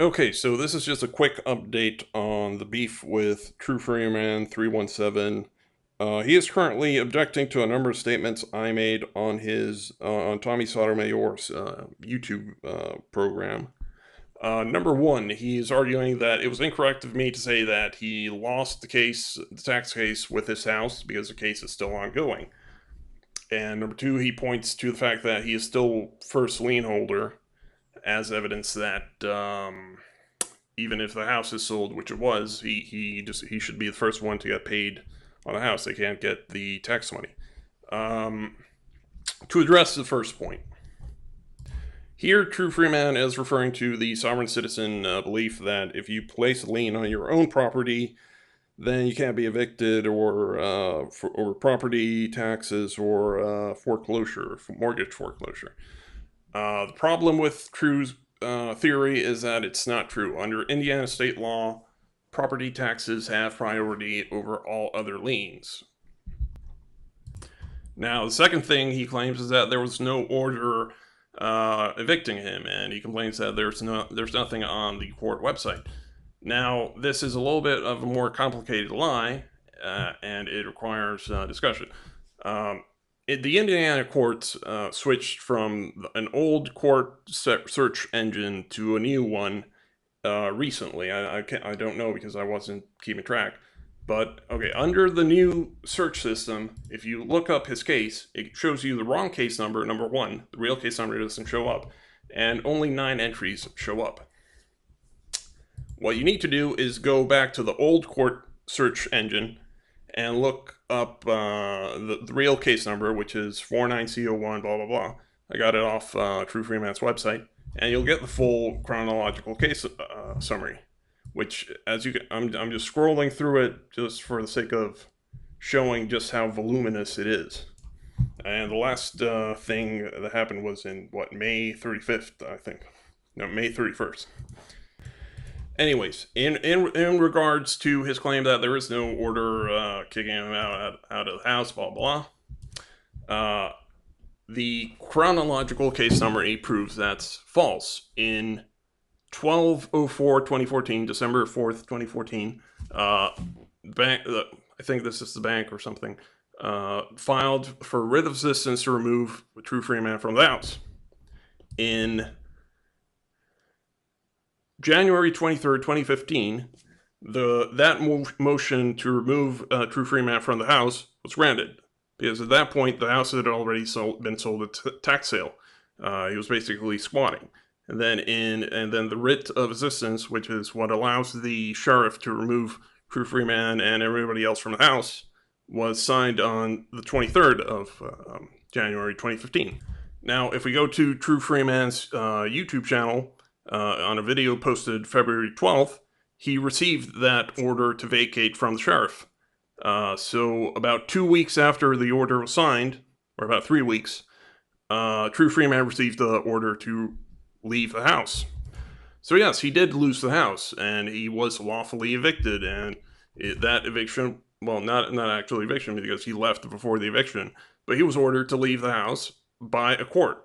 Okay, so this is just a quick update on the beef with True Freeman 317. He is currently objecting to a number of statements I made on his on Tommy Sotomayor's YouTube program. Number one, he's arguing that it was incorrect of me to say that he lost the tax case with his house because the case is still ongoing. And number two, he points to the fact that he is still first lien holder as evidence that even if the house is sold, which it was, he should be the first one to get paid on the house. They can't get the tax money. To address the first point, here True Freeman is referring to the sovereign citizen belief that if you place a lien on your own property, then you can't be evicted or property taxes or foreclosure, mortgage foreclosure. The problem with True's theory is that it's not true. Under Indiana state law, property taxes have priority over all other liens. Now, the second thing he claims is that there was no order evicting him, and he complains that there's nothing on the court website. Now, this is a little bit of a more complicated lie, and it requires discussion. The Indiana courts switched from an old court search engine to a new one recently. I don't know because I wasn't keeping track. But okay, under the new search system, if you look up his case, it shows you the wrong case number, number one. The real case number doesn't show up, and only 9 entries show up. What you need to do is go back to the old court search engine and look up the real case number, which is 49C01, blah, blah, blah. I got it off True Freeman's website, and you'll get the full chronological case summary, which, as you can, I'm just scrolling through it just for the sake of showing just how voluminous it is. And the last thing that happened was in, May 35th, I think. No, May 31st. Anyways, in regards to his claim that there is no order kicking him out of the house, blah, blah, the chronological case summary proves that's false. In 12/04/2014, December 4th, 2014, bank, I think this is the bank or something, filed for writ of assistance to remove True Freeman from the house. In January 23rd, 2015, that motion to remove True Freeman from the house was granted, because at that point the house had already been sold at tax sale. He was basically squatting. And then the writ of assistance, which is what allows the sheriff to remove True Freeman and everybody else from the house, was signed on the 23rd of January 2015. Now, if we go to True Freeman's YouTube channel, on a video posted February 12th, he received that order to vacate from the sheriff. So about 2 weeks after the order was signed, or about 3 weeks, True Freeman received the order to leave the house. So yes, he did lose the house, and he was lawfully evicted, and that eviction, well, not actually eviction, because he left before the eviction, but he was ordered to leave the house by a court.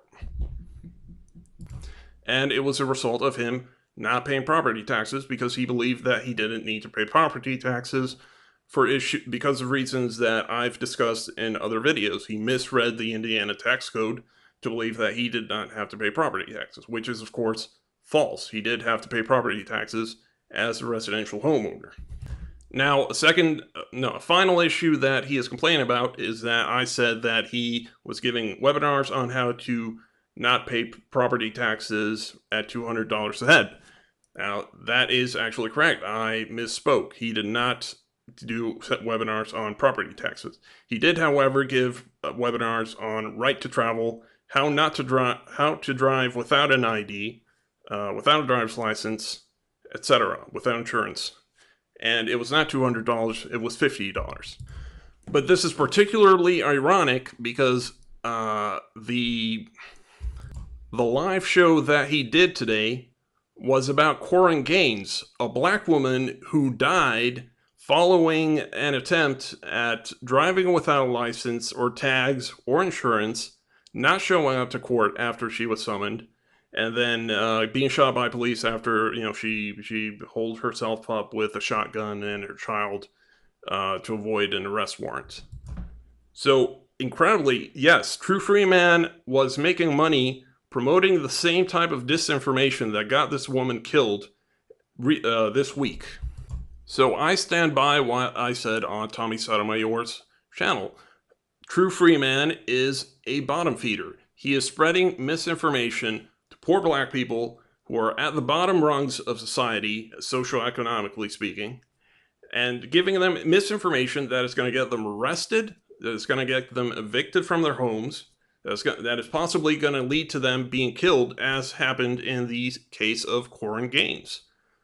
And it was a result of him not paying property taxes because he believed that he didn't need to pay property taxes because of reasons that I've discussed in other videos. He misread the Indiana tax code to believe that he did not have to pay property taxes, which is, of course, false. He did have to pay property taxes as a residential homeowner. Now, a final issue that he is complaining about is that I said that he was giving webinars on how to not pay property taxes at $200 a head. Now, that is actually correct. I misspoke. He did not do webinars on property taxes. He did, however, give webinars on right to travel, how to drive without an ID, without a driver's license, etc., without insurance. And it was not $200, it was $50. But this is particularly ironic because the live show that he did today was about Corin Gaines, a black woman who died following an attempt at driving without a license or tags or insurance, not showing up to court after she was summoned, and then being shot by police after she holed herself up with a shotgun and her child to avoid an arrest warrant. So incredibly, yes, True Freeman was making money promoting the same type of disinformation that got this woman killed this week. So I stand by what I said on Tommy Sotomayor's channel. True Freeman is a bottom feeder. He is spreading misinformation to poor black people who are at the bottom rungs of society, socioeconomically speaking, and giving them misinformation that is going to get them arrested, that is going to get them evicted from their homes, that is possibly going to lead to them being killed, as happened in the case of Corin Gaines.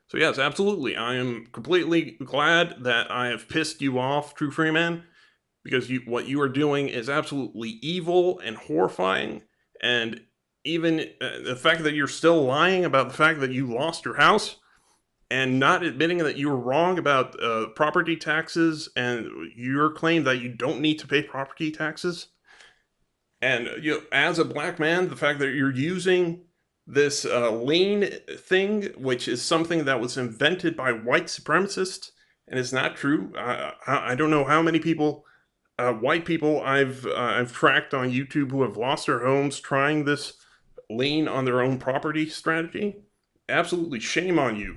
So yes, absolutely, I am completely glad that I have pissed you off, True Freeman, because what you are doing is absolutely evil and horrifying, and even the fact that you're still lying about the fact that you lost your house and not admitting that you were wrong about property taxes and your claim that you don't need to pay property taxes. And as a black man, the fact that you're using this lien thing, which is something that was invented by white supremacists and is not true. I don't know how many people, white people, I've tracked on YouTube who have lost their homes trying this lien on their own property strategy. Absolutely, shame on you.